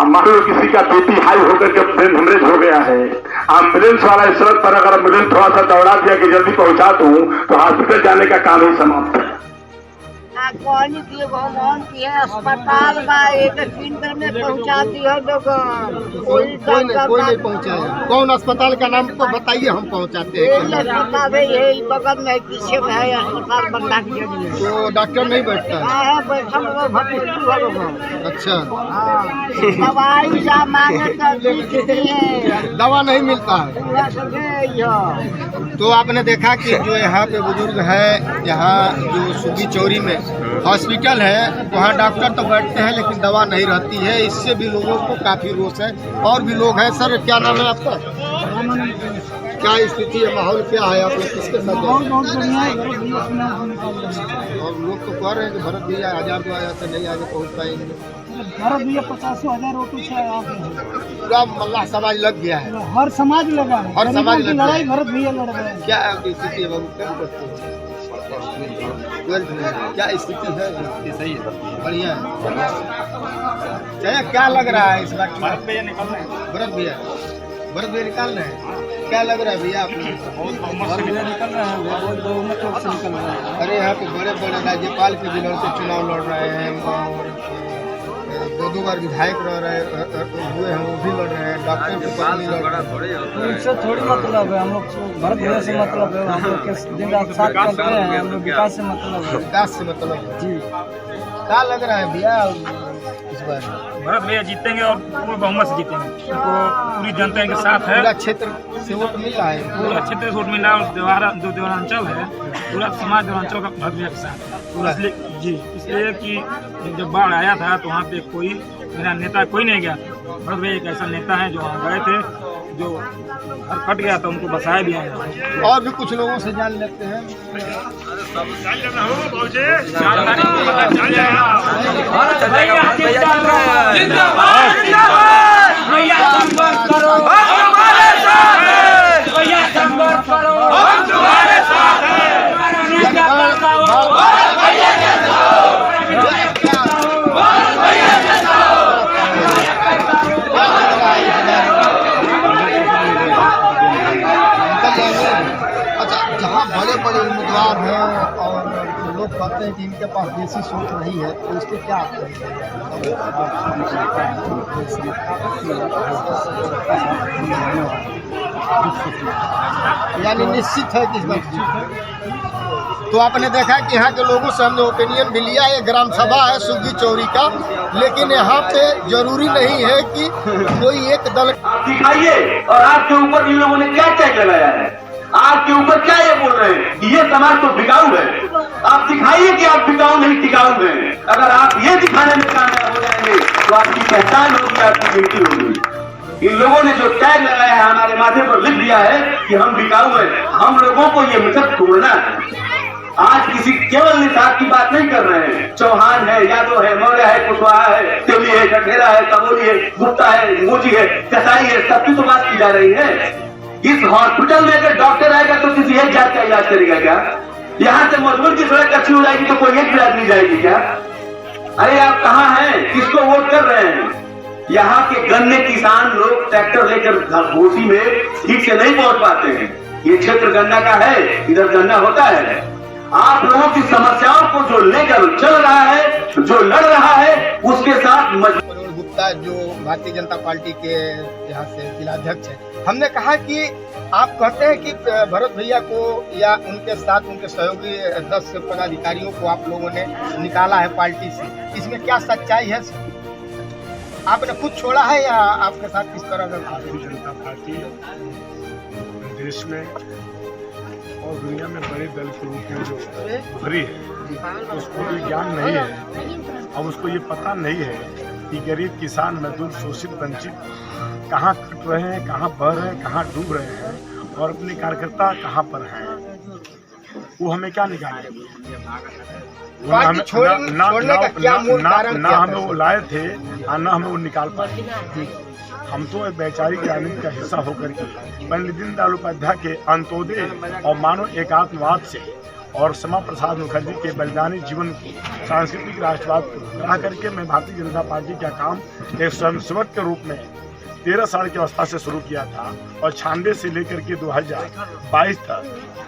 मान लो किसी का बीपी हाई होकर के ब्रेन हेमरेज हो गया है, एम्बुलेंस वाला इस वक्त पर अगर एम्बुलेंस थोड़ा सा दौड़ा दिया कि जल्दी पहुंचा दूं तो हॉस्पिटल जाने का काम ही समाप्त है। कौन की भगवान की है अस्पताल बा एक मिनट में पहुंचा दिया लोग, कोई नहीं पहुंचाया। कौन अस्पताल का नाम तो बताइए, हम पहुंचाते हैं। अस्पताल है यही बगल में पीछे में है अस्पताल बनना के लिए। तो डॉक्टर नहीं बैठता है? बैठल अच्छा, दवाई जा मांगे तो दवा नहीं मिलता है। तो आपने देखा कि जो यहाँ पे बुजुर्ग है, यहाँ जो सुगी चौरी में हॉस्पिटल है, वहाँ डॉक्टर तो बैठते हैं लेकिन दवा नहीं रहती है। इससे भी लोगों को काफी रोष है। और भी लोग हैं। सर क्या नाम है आपका? क्या स्थिति है, माहौल क्या है, आप लोग किसके साथ? और लोग तो कह रहे हैं कि भरत भैया आजाद आया तो नहीं आगे पहुँच पाएंगे। भरत भैया 50,000 ऑटो से पूरा मल्लाह समाज लग गया है। हर समाज लगा है, हर समाज लग गया। लड़ाई भरत भैया लड़ रहे हैं। क्या आपकी स्थिति है बाबू, क्या करते हैं? क्या स्थिति है? सही है, बढ़िया है। चलिए, क्या लग रहा है इस बार? भरत भैया निकल रहे हैं। भरत भैया निकाल रहे हैं। क्या लग रहा है भैया आपको? भरत भैया निकल रहे हैं, बहुत बहुमत से निकल रहे हैं। अरे यहाँ पे बड़े बड़े राज्यपाल के भी लड़के चुनाव लड़ रहे हैं और दो बार विधायक रह रहे हुए हैं, वो भी लड़ रहे हैं। डॉक्टर की पत्नी लड़ रहे हैं। इनसे थोड़ी मतलब है, हम लोग भरत भैया से मतलब है। हम लोग के दिन रात साथ चलते हैं, हम लोग विकास से मतलब है। विकास से मतलब है जी। क्या लग रहा है भैया इस बार? भरत भैया जीतेंगे और पूर्ण बहुमत से जीतेंगे। उनको पूरी जनता के साथ है। पूरा क्षेत्र से वोट मिल रहा है। पूरा क्षेत्र से वोट मिला और जो देवरांचल है, पूरा समाज देवरांचल का भरत भैया के साथ पूरा। इसलिए कि जब बाढ़ आया था तो वहाँ पे कोई मेरा नेता कोई नहीं गया। भरत भैया एक ऐसा नेता है जो वहाँ गए थे, जो घर फट गया था उनको बसाया भी है। और भी कुछ लोगों से जान लेते हैं। बड़े बड़े उम्मीदवार हैं और लोग कहते हैं कि इनके पास देसी सोच नहीं है, तो इसको क्या आप यानी निश्चित है कि इस बात? तो आपने देखा कि यहाँ के लोगों से हमने ओपिनियन भी लिया। ये ग्राम सभा है सुगी चौरी का, लेकिन यहाँ पे जरूरी नहीं है कि कोई एक दल दिखाइए। और आपके ऊपर इन लोगों ने क्या टैग लगाया है, आपके ऊपर क्या ये बोल रहे हैं कि ये समाज तो बिकाऊ है। आप दिखाइए कि आप बिकाऊ नहीं टिकाऊ हैं। अगर आप ये दिखाने में कामयाब हो जाएंगे तो आपकी पहचान होगी, आपकी गिनती होगी। इन लोगों ने जो टैग लगाया है, हमारे माथे पर लिख दिया है कि हम बिकाऊ हैं। हम लोगों को ये मतलब तोड़ना है। आज किसी केवल निषाद की बात नहीं कर रहे हैं। चौहान है, यादव है, मौर्य है, कुशवाहा है, तेली है, गठेरा है, कमोली है, गुप्ता है, मोची है, कसाई है, सबकी तो बात की जा रही है। इस हॉस्पिटल में अगर डॉक्टर आएगा तो किसी एक जात का इलाज करेगा क्या? यहाँ से मजदूर की सड़क अच्छी हो जाएगी तो कोई एक इलाज नहीं जाएगी क्या? अरे आप कहाँ हैं? किसको वोट कर रहे हैं? यहाँ के गन्ने किसान लोग ट्रैक्टर लेकर घोसी में ठीक से नहीं पहुंच पाते हैं। ये क्षेत्र गन्ना का है, इधर गन्ना होता है। आप लोगों की समस्याओं को जो लेकर चल रहा है, जो लड़ रहा है, उसके साथ गुप्ता जो भारतीय जनता पार्टी के यहाँ से जिलाध्यक्ष है, हमने कहा कि आप कहते हैं कि भरत भैया को या उनके साथ उनके सहयोगी 10 पदाधिकारियों को आप लोगों ने निकाला है पार्टी से, इसमें क्या सच्चाई है? आपने खुद छोड़ा है या आपके साथ किस तरह? भारतीय जनता पार्टी देश में और दुनिया में बड़े दल के रूप में जो भरी है, उसको ये ज्ञान नहीं है और उसको ये पता नहीं है कि गरीब किसान मजदूर शोषित वंचित कहाँ कट रहे हैं, कहाँ बह रहे हैं, कहाँ डूब रहे हैं और अपने कार्यकर्ता कहाँ पर हैं। वो हमें क्या निकाले? ना हमें वो लाए थे और ना हमें वो निकाल पाए। हम तो एक वैचारिक राजनीति का हिस्सा होकर के पंडित दीनदयाल उपाध्याय के अंत्योदय और मानव एकात्मवाद से और श्यामा प्रसाद मुखर्जी के बलिदानी जीवन को, सांस्कृतिक राष्ट्रवाद को ग्रह करके मैं भारतीय जनता पार्टी का काम एक स्वयंसेवक के रूप में 13 साल की अवस्था से शुरू किया था और 96 से लेकर के 2022 तक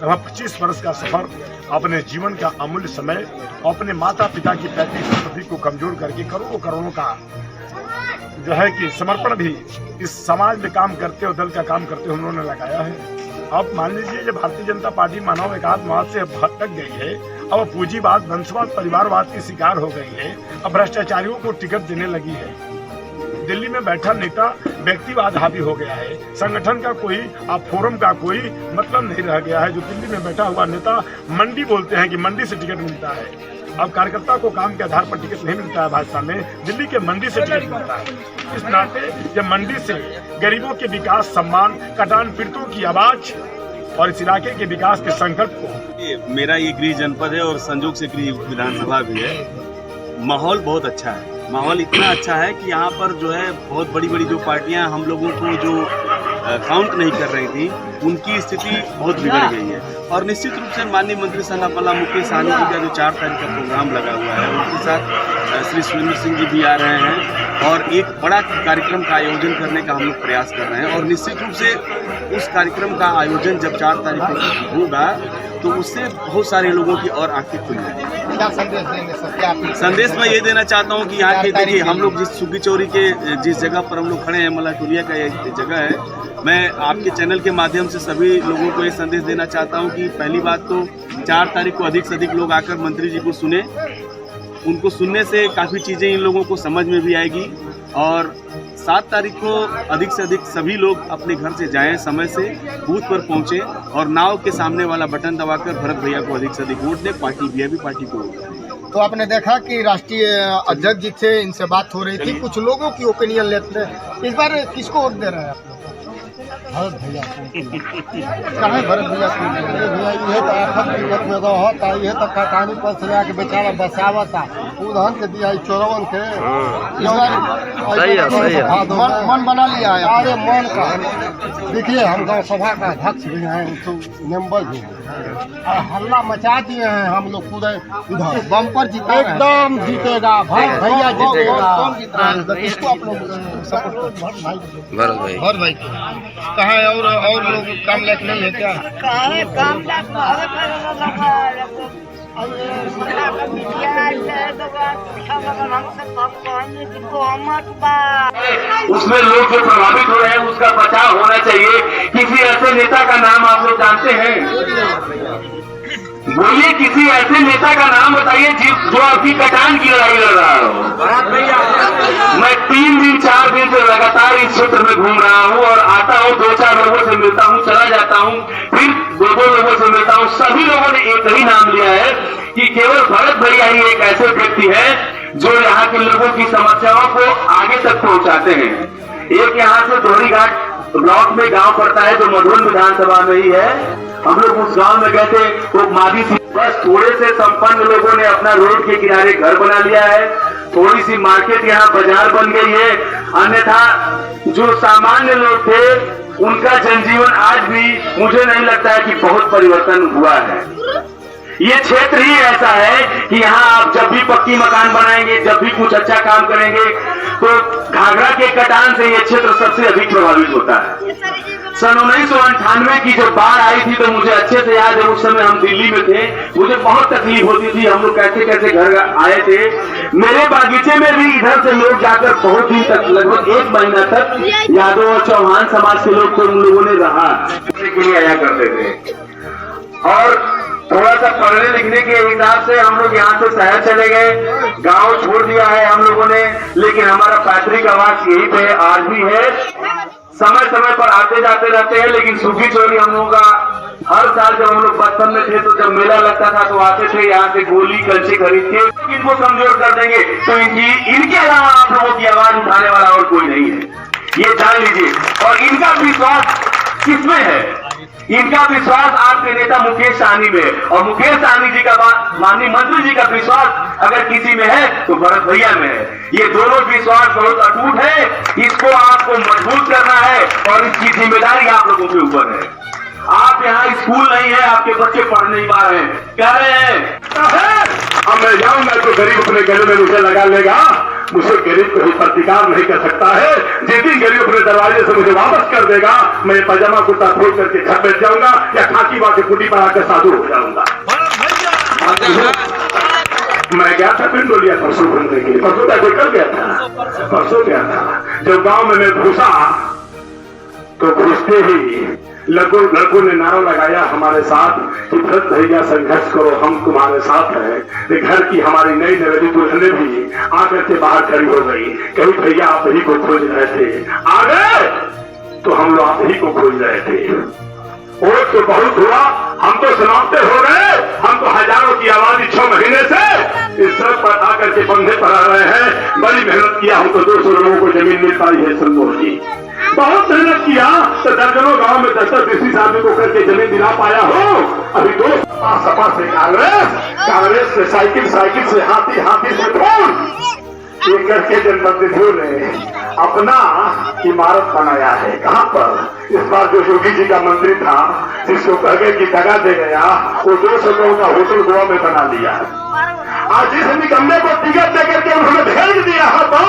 लगभग 25 वर्ष का सफर, अपने जीवन का अमूल्य समय, अपने माता पिता की पैतृक संपत्ति को कमजोर करके करोड़ों का जो है कि समर्पण भी इस समाज में काम करते और दल का काम करते उन्होंने लगाया है। अब मान लीजिए ये भारतीय जनता पार्टी मानव एकात्मवाद से भटक गई है, अब पूंजीवाद, वंशवाद, परिवारवाद की शिकार हो गई है, अब भ्रष्टाचारियों को टिकट देने लगी है। दिल्ली में बैठा नेता व्यक्तिवाद हावी हो गया है, संगठन का कोई फोरम का कोई मतलब नहीं रह गया है। जो दिल्ली में बैठा हुआ नेता मंडी बोलते हैं कि मंडी से टिकट मिलता है, अब कार्यकर्ता को काम के आधार पर टिकट नहीं मिलता है भाजपा में, दिल्ली के मंडी से टिकट मिलता है। इस नाते जब मंडी से गरीबों के विकास, सम्मान, कटान पीड़ितों की आवाज और इस इलाके के विकास के संकल्प को, मेरा ये गृह जनपद है और संजोग से गृह विधानसभा भी है। माहौल बहुत अच्छा है, माहौल इतना अच्छा है कि यहाँ पर जो है बहुत बड़ी बड़ी जो पार्टियां हम लोगों को जो काउंट नहीं कर रही थी, उनकी स्थिति बहुत बिगड़ गई है। और निश्चित रूप से माननीय मंत्री संगापल्ला मुकेश सहनी जी का जो 4 तारीख का प्रोग्राम लगा हुआ है, उनके साथ श्री सुरेंद्र सिंह जी भी आ रहे हैं और एक बड़ा कार्यक्रम का आयोजन करने का हम लोग प्रयास कर रहे हैं। और निश्चित रूप से उस कार्यक्रम का आयोजन जब 4 तारीख को होगा तो उससे बहुत सारे लोगों की और आंखें खुल जाएंगी। क्या संदेश देंगे सर? संदेश मैं ये देना चाहता हूँ कि यहाँ के देखिए, हम लोग जिस सुगी चौरी के जिस जगह पर हम लोग खड़े हैं, मलाटुलिया का ये जगह है, मैं आपके चैनल के माध्यम से सभी लोगों को ये संदेश देना चाहता हूँ कि पहली बात तो 4 तारीख को अधिक से अधिक लोग आकर मंत्री जी को सुने। उनको सुनने से काफ़ी चीज़ें इन लोगों को समझ में भी आएगी। और 7 तारीख को अधिक से अधिक सभी लोग अपने घर से जाएं, समय से बूथ पर पहुंचे और नाव के सामने वाला बटन दबाकर भरत भैया को अधिक से अधिक वोट दें, पार्टी भी पार्टी को वोट दें। तो आपने देखा कि राष्ट्रीय अध्यक्ष जी से इनसे बात हो रही थी, कुछ लोगों की ओपिनियन लेते हैं। इस बार किसको वोट दे रहे हैं आप लोग? भरत भैया कहाँ भरत भैया भैया ये तो आफत विपत में रहता, ये तो कटानी पर से आके बेचारा बसावता, उधर के दिया चोरवन के मन बना लिया है। अरे मन का देखिए, हम गाँव सभा का अध्यक्ष भी हैं, तो मेंबर भी हैं, हल्ला मचा दिए हैं हम लोग पूरे इधर। बम्पर जीता एकदम जीतेगा, भरत भैया जीतेगा। कौन जीत रहा है? किसको आप लोग सपोर्ट? भरत भाई कहाँ है? और लोग काम लायक नहीं है क्या? काम उसमें लोग जो प्रभावित हो रहे हैं उसका बचाव होना चाहिए। किसी ऐसे नेता का नाम आप लोग जानते हैं? बोलिए, किसी ऐसे नेता का नाम बताइए जो आपकी कटान की लड़ाई लड़ रहा हो। मैं 3 दिन 4 दिन से लगातार इस क्षेत्र में घूम रहा हूँ और आता हूँ, 2-4 लोगों से मिलता हूँ, चला जाता हूँ, फिर 2-2 लोगों से मिलता हूँ। सभी लोगों ने एक ही नाम लिया है कि केवल भरत भैया ही एक ऐसे व्यक्ति है जो यहाँ के लोगों की समस्याओं को आगे तक पहुँचाते हैं। एक यहाँ से दोहरी घाट ब्लॉक में गांव पड़ता है जो मधुबन विधानसभा में ही है। हम लोग उस गांव में गए थे, वो मादी सी, बस थोड़े से संपन्न लोगों ने अपना रोड के किनारे घर बना लिया है, थोड़ी सी मार्केट यहाँ बाजार बन गई है। अन्यथा जो सामान्य लोग थे उनका जनजीवन आज भी मुझे नहीं लगता है कि बहुत परिवर्तन हुआ है। ये क्षेत्र ही ऐसा है कि यहाँ आप जब भी पक्की मकान बनाएंगे, जब भी कुछ अच्छा काम करेंगे, तो घाघरा के कटान से ये क्षेत्र सबसे अधिक प्रभावित होता है। सन 1998 की जो बाढ़ आई थी तो मुझे अच्छे से याद है, उस समय हम दिल्ली में थे, मुझे बहुत तकलीफ होती थी। हम लोग कैसे कैसे घर आए थे। मेरे बागीचे में भी इधर से लोग जाकर बहुत दिन तक, लगभग 1 महीना तक यादव और चौहान समाज के लोग तो उन लोगों ने रहा के लिए आया करते थे। और थोड़ा सा पढ़ने लिखने के हिसाब से हम लोग यहाँ से शहर चले गए, गांव छोड़ दिया है हम लोगों ने, लेकिन हमारा पैतृक आवास यही पे आज भी है। समय समय पर आते जाते रहते हैं, लेकिन सूखी चोरी हम लोगों का हर साल जब हम लोग बचपन में थे तो जब मेला लगता था तो आते थे यहाँ से गोली कलछी खरीद के। इनको कमजोर कर देंगे तो इनके अलावा आप लोगों की आवाज उठाने वाला और कोई नहीं है, ये जान लीजिए। और इनका विश्वास किसमें है? इनका विश्वास आपके नेता मुकेश सहनी में, और मुकेश सहनी जी का, माननीय मंत्री जी का विश्वास अगर किसी में है तो भरत भैया में है। ये दोनों विश्वास बहुत अटूट है, इसको आपको मजबूत करना है और इसकी जिम्मेदारी आप लोगों के ऊपर है। आप यहाँ स्कूल नहीं है, आपके बच्चे पढ़ नहीं पा रहे हैं, कह रहे हैं अब मैं जाऊंगा तो गरीब अपने गले में मुझे लगा लेगा, मुझे गरीब कभी प्रतिकार नहीं कर सकता है। जिस दिन गरीब अपने दरवाजे से मुझे वापस कर देगा, मैं पजामा कुर्ता खोल करके घर बैठ जाऊंगा या खाकी बाकी कुटी पर आकर साधु हो जाऊंगा। मैं गया था पिंडोलिया परसों घूमने के लिए, परसों का कल गया था, परसों गया था। जब गांव में मैं घुसा तो घुसते ही लड़कों ने नारा लगाया हमारे साथ कि भरत भैया संघर्ष करो, हम तुम्हारे साथ हैं। घर की हमारी नई नवेली दुल्हने भी आकर के बाहर खड़ी हो गई, कहीं भैया आप ही को खोज रहे थे, आ गए तो हम लोग आप ही को खोज रहे थे। और तो बहुत हुआ, हम तो समाप्त हो गए, हम तो हजारों की आबादी 6 महीने से इस सड़क पर आकर के बंधे पर आ रहे हैं। बड़ी मेहनत किया, हमको 200 लोगों को जमीन मिल पाई है संतोष जी, बहुत मेहनत किया तो दर्जनों गांव में 10-10 20 आदमी को करके जमीन दिला पाया हो। अभी तो सपा से कांग्रेस से साइकिल से हाथी से फोन ये करके जनप्रतिनिधियों ने अपना इमारत बनाया है। कहाँ पर? इस बार जो योगी जी का मंत्री था जिसको कह गए कि दगा दे गया, वो 200 लोगों का होटल गोवा में बना लिया। आज जिस निकम्मे को टिकट देकर के उन्होंने भेज दिया है तो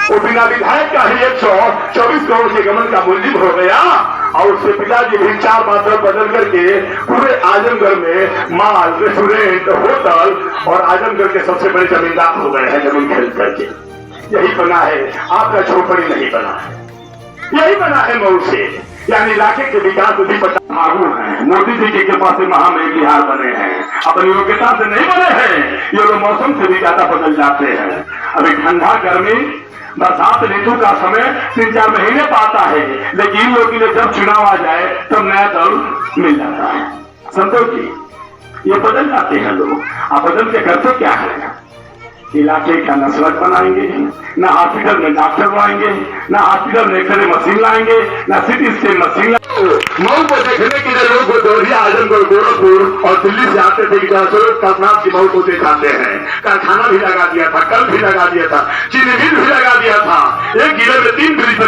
वो बिना विधायक का ही 124 करोड़ के गमन का मुलजिम हो गया और उसके पिताजी भी 4 बादल बदल करके पूरे आजमगढ़ में माल, रेस्टोरेंट, होटल और आजमगढ़ के सबसे बड़े जमींदार हो गए हैं जमीन खरीद करके। यही बना है, आपका झोपड़ी नहीं बना है, यही बना है मऊ से, यानी इलाके के विकास भी आगू है। मोदी जी की कृपा से महामहिम बिहार बने हैं, अपनी योग्यता से नहीं बने हैं। ये लोग मौसम से भी ज्यादा बदल जाते हैं। अभी ठंडा, गर्मी, बरसात ऋतु का समय 3-4 महीने पाता है, लेकिन इन लोगों के लिए जब चुनाव आ जाए तब नया दल मिल जाता है। संतोष जी, ये बदल जाते हैं लोग। आप बदल के करते क्या है? इलाके का न सड़क बनाएंगे, न हॉस्पिटल में डॉक्टर लाएंगे, न हॉस्पिटल में एक्सरे मशीन लाएंगे, न सिटी स्कैन मशीन। मऊ को देखने के लिए लोग गोरखपुर, आजमगढ़, गोरखपुर और दिल्ली से आते थे कि कल्पनाथ की मऊ को दिखाते हैं। कारखाना भी लगा दिया था, कल भी लगा दिया था, चीनी मिल भी लगा दिया था, एक जिले में 3 ब्रिज